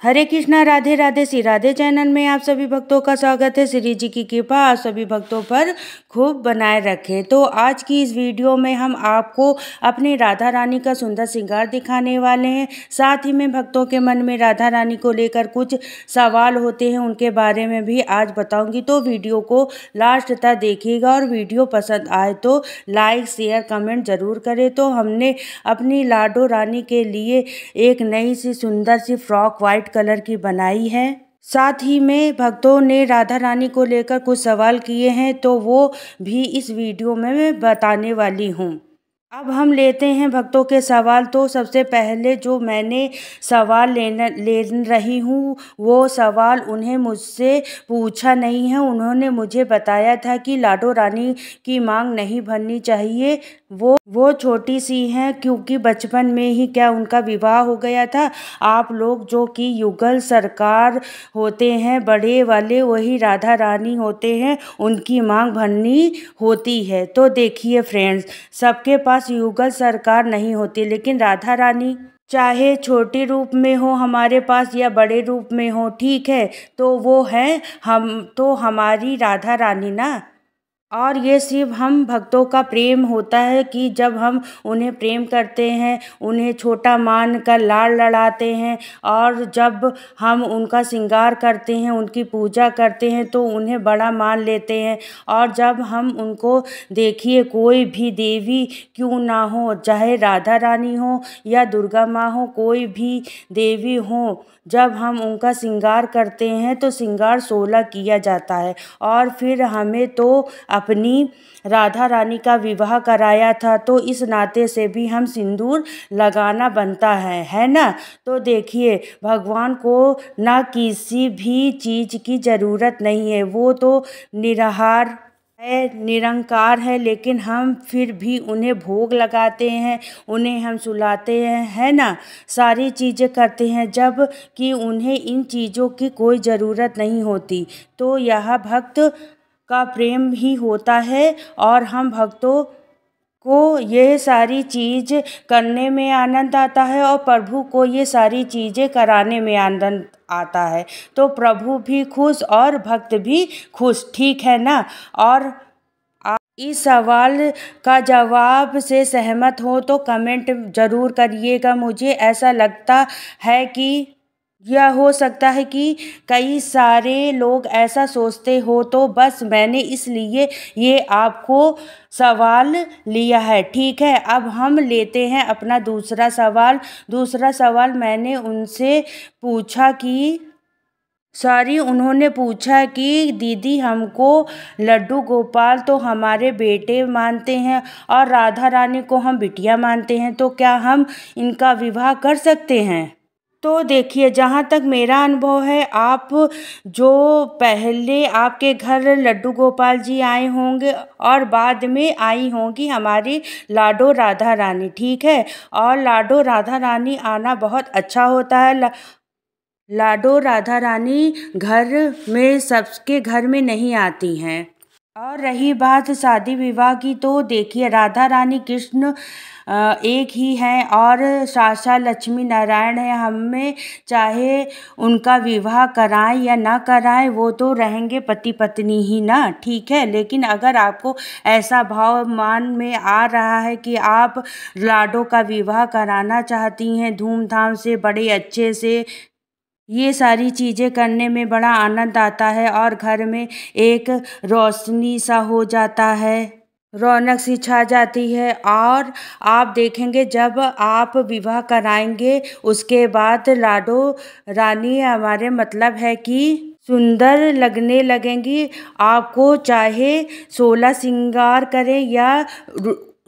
हरे Krishna, Radhe Radhe. Shri Radhe channel में आप सभी भक्तों का स्वागत है। श्री जी की कृपा आप सभी भक्तों पर खूब बनाए रखे। तो आज की इस वीडियो में हम आपको अपनी राधा रानी का सुंदर श्रृंगार दिखाने वाले हैं। साथ ही में भक्तों के मन में राधा रानी को लेकर कुछ सवाल होते हैं, उनके बारे में भी आज बताऊंगी। तो वीडियो को लास्ट तक देखिएगा और वीडियो पसंद आए तो लाइक शेयर कमेंट ज़रूर करें। तो हमने अपनी लाडो रानी के लिए एक नई सी सुंदर सी फ्रॉक वाइट कलर की बनाई है। साथ ही में भक्तों ने राधा रानी को लेकर कुछ सवाल किए हैं, तो वो भी इस वीडियो में मैं बताने वाली हूँ। अब हम लेते हैं भक्तों के सवाल। तो सबसे पहले जो मैंने सवाल ले रही हूँ, वो सवाल उन्हें मुझसे पूछा नहीं है। उन्होंने मुझे बताया था कि लाडो रानी की मांग नहीं भरनी चाहिए, वो छोटी सी हैं, क्योंकि बचपन में ही क्या उनका विवाह हो गया था। आप लोग जो कि युगल सरकार होते हैं बड़े वाले, वही राधा रानी होते हैं, उनकी मांग भरनी होती है। तो देखिए फ्रेंड्स, सबके पास युगल सरकार नहीं होती, लेकिन राधा रानी चाहे छोटे रूप में हो हमारे पास या बड़े रूप में हो, ठीक है, तो वो है हमारी राधा रानी ना। और ये सिर्फ हम भक्तों का प्रेम होता है कि जब हम उन्हें प्रेम करते हैं, उन्हें छोटा मान कर लाड़ लड़ाते हैं, और जब हम उनका श्रृंगार करते हैं, उनकी पूजा करते हैं, तो उन्हें बड़ा मान लेते हैं। और जब हम उनको देखिए, कोई भी देवी क्यों ना हो, चाहे राधा रानी हो या दुर्गा माँ हो, कोई भी देवी हो, जब हम उनका श्रृंगार करते हैं तो श्रृंगार 16 किया जाता है। और फिर हमें तो अपनी राधा रानी का विवाह कराया था, तो इस नाते से भी हम सिंदूर लगाना बनता है ना। तो देखिए, भगवान को ना किसी भी चीज़ की ज़रूरत नहीं है, वो तो निराहार है, निरंकार है, लेकिन हम फिर भी उन्हें भोग लगाते हैं, उन्हें हम सुलाते हैं, है ना, सारी चीज़ें करते हैं, जब कि उन्हें इन चीज़ों की कोई ज़रूरत नहीं होती। तो यह भक्त का प्रेम ही होता है, और हम भक्तों को ये सारी चीज़ करने में आनंद आता है, और प्रभु को ये सारी चीज़ें कराने में आनंद आता है। तो प्रभु भी खुश और भक्त भी खुश, ठीक है ना। और आप इस सवाल का जवाब से सहमत हो तो कमेंट ज़रूर करिएगा। मुझे ऐसा लगता है कि यह हो सकता है कि कई सारे लोग ऐसा सोचते हो, तो बस मैंने इसलिए ये आपको सवाल लिया है, ठीक है। अब हम लेते हैं अपना दूसरा सवाल। दूसरा सवाल मैंने उनसे पूछा कि उन्होंने पूछा कि दीदी, हमको लड्डू गोपाल तो हमारे बेटे मानते हैं और राधा रानी को हम बिटिया मानते हैं, तो क्या हम इनका विवाह कर सकते हैं? तो देखिए, जहाँ तक मेरा अनुभव है, आप जो पहले आपके घर लड्डू गोपाल जी आए होंगे और बाद में आई होंगी हमारी लाडो राधा रानी, ठीक है। और लाडो राधा रानी आना बहुत अच्छा होता है। लाडो राधा रानी घर में सबके घर में नहीं आती हैं। और रही बात शादी विवाह की, तो देखिए, राधा रानी कृष्ण एक ही हैं और साक्षात लक्ष्मी नारायण है। हमें चाहे उनका विवाह कराएं या ना कराएं, वो तो रहेंगे पति पत्नी ही ना, ठीक है। लेकिन अगर आपको ऐसा भाव मान में आ रहा है कि आप लाडो का विवाह कराना चाहती हैं धूमधाम से, बड़े अच्छे से, ये सारी चीज़ें करने में बड़ा आनंद आता है और घर में एक रोशनी सा हो जाता है, रौनक सी छा जाती है। और आप देखेंगे, जब आप विवाह कराएंगे उसके बाद लाडो रानी हमारे मतलब है कि सुंदर लगने लगेंगी। आपको चाहे 16 श्रृंगार करें या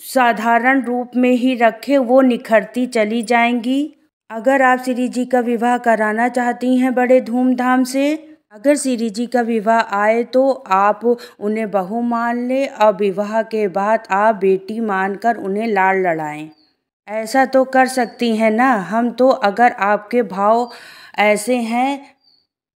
साधारण रूप में ही रखें, वो निखरती चली जाएंगी। अगर आप श्री जी का विवाह कराना चाहती हैं बड़े धूमधाम से, अगर श्री जी का विवाह आए, तो आप उन्हें बहू मान लें और विवाह के बाद आप बेटी मानकर उन्हें लाड़ लड़ाएं। ऐसा तो कर सकती हैं ना हम तो। अगर आपके भाव ऐसे हैं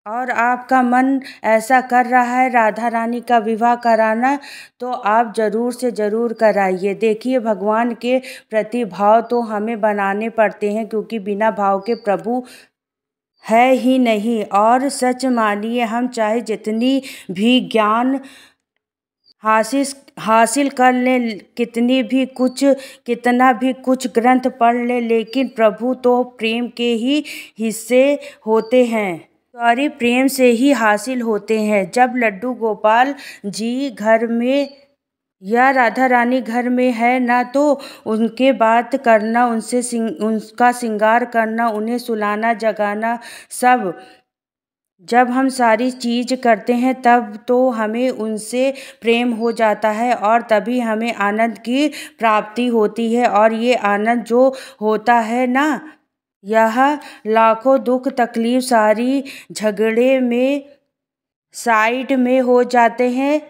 और आपका मन ऐसा कर रहा है राधा रानी का विवाह कराना, तो आप ज़रूर से ज़रूर कराइए। देखिए, भगवान के प्रति भाव तो हमें बनाने पड़ते हैं, क्योंकि बिना भाव के प्रभु है ही नहीं। और सच मानिए, हम चाहे जितनी भी ज्ञान हासिल हासिल कर लें, कितना भी कुछ ग्रंथ पढ़ लें, लेकिन प्रभु तो प्रेम के ही हिस्से होते हैं, प्रेम से ही हासिल होते हैं। जब लड्डू गोपाल जी घर में या राधा रानी घर में है ना, तो उनके बात करना, उनका श्रृंगार करना, उन्हें सुलाना जगाना, सब जब हम सारी चीज़ करते हैं तब तो हमें उनसे प्रेम हो जाता है और तभी हमें आनंद की प्राप्ति होती है। और ये आनंद जो होता है ना, यह लाखों दुख तकलीफ सारी झगड़े में साइड में हो जाते हैं,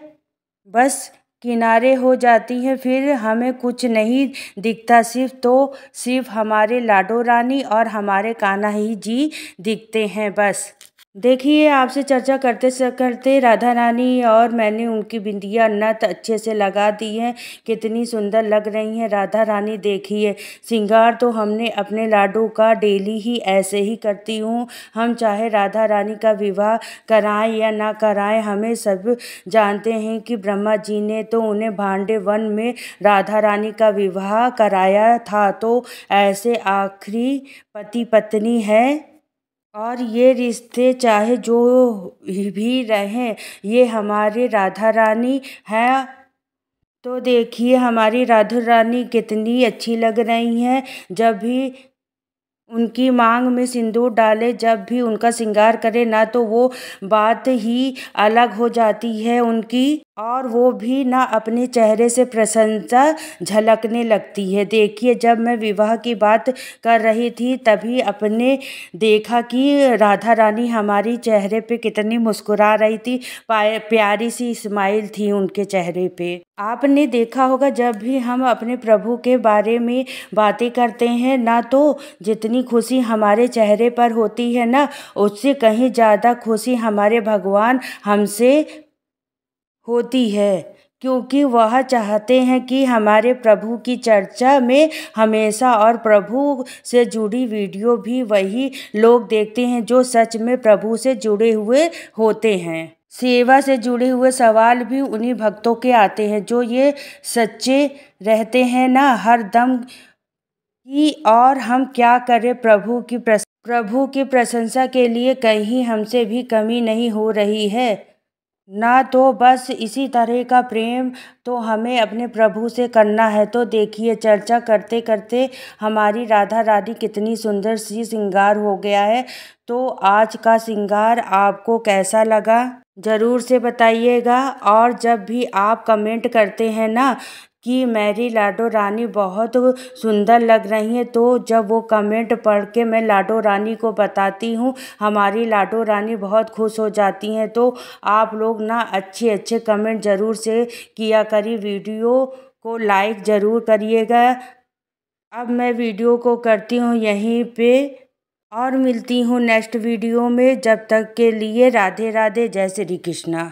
बस किनारे हो जाती हैं। फिर हमें कुछ नहीं दिखता, सिर्फ हमारे लाडो रानी और हमारे कान्हा ही जी दिखते हैं बस। देखिए, आपसे चर्चा करते करते राधा रानी और मैंने उनकी बिंदिया नथ अच्छे से लगा दी हैं, कितनी सुंदर लग रही हैं राधा रानी। देखिए, श्रृंगार तो हमने अपने लाडो का डेली ही ऐसे ही करती हूँ। हम चाहे राधा रानी का विवाह कराएं या ना कराएं, हमें सब जानते हैं कि ब्रह्मा जी ने तो उन्हें भांडे वन में राधा रानी का विवाह कराया था, तो ऐसे आखिरी पति पत्नी है। और ये रिश्ते चाहे जो भी रहें, ये हमारे राधा रानी हैं। तो देखिए, हमारी राधा रानी कितनी अच्छी लग रही हैं। जब भी उनकी मांग में सिंदूर डाले, जब भी उनका श्रृंगार करे ना, तो वो बात ही अलग हो जाती है उनकी, और वो भी ना अपने चेहरे से प्रसन्नता झलकने लगती है। देखिए, जब मैं विवाह की बात कर रही थी तभी अपने देखा कि राधा रानी हमारी चेहरे पे कितनी मुस्कुरा रही थी, प्यारी सी स्माइल थी उनके चेहरे पे। आपने देखा होगा, जब भी हम अपने प्रभु के बारे में बातें करते हैं ना, तो जितनी खुशी हमारे चेहरे पर होती है ना, उससे कहीं ज़्यादा खुशी हमारे भगवान हमसे होती है, क्योंकि वह चाहते हैं कि हमारे प्रभु की चर्चा में हमेशा, और प्रभु से जुड़ी वीडियो भी वही लोग देखते हैं जो सच में प्रभु से जुड़े हुए होते हैं। सेवा से जुड़े हुए सवाल भी उन्हीं भक्तों के आते हैं जो ये सच्चे रहते हैं ना हर दम की। और हम क्या करें, प्रभु की प्रशंसा के लिए कहीं हमसे भी कमी नहीं हो रही है ना, तो बस इसी तरह का प्रेम तो हमें अपने प्रभु से करना है। तो देखिए, चर्चा करते करते हमारी राधा रानी कितनी सुंदर सी श्रृंगार हो गया है। तो आज का श्रृंगार आपको कैसा लगा ज़रूर से बताइएगा। और जब भी आप कमेंट करते हैं ना कि मेरी लाडो रानी बहुत सुंदर लग रही है, तो जब वो कमेंट पढ़ के मैं लाडो रानी को बताती हूँ, हमारी लाडो रानी बहुत खुश हो जाती हैं। तो आप लोग ना अच्छे अच्छे कमेंट ज़रूर से किया करिए, वीडियो को लाइक ज़रूर करिएगा। अब मैं वीडियो को करती हूँ यहीं पे और मिलती हूँ नेक्स्ट वीडियो में। जब तक के लिए राधे राधे, जय श्री कृष्णा।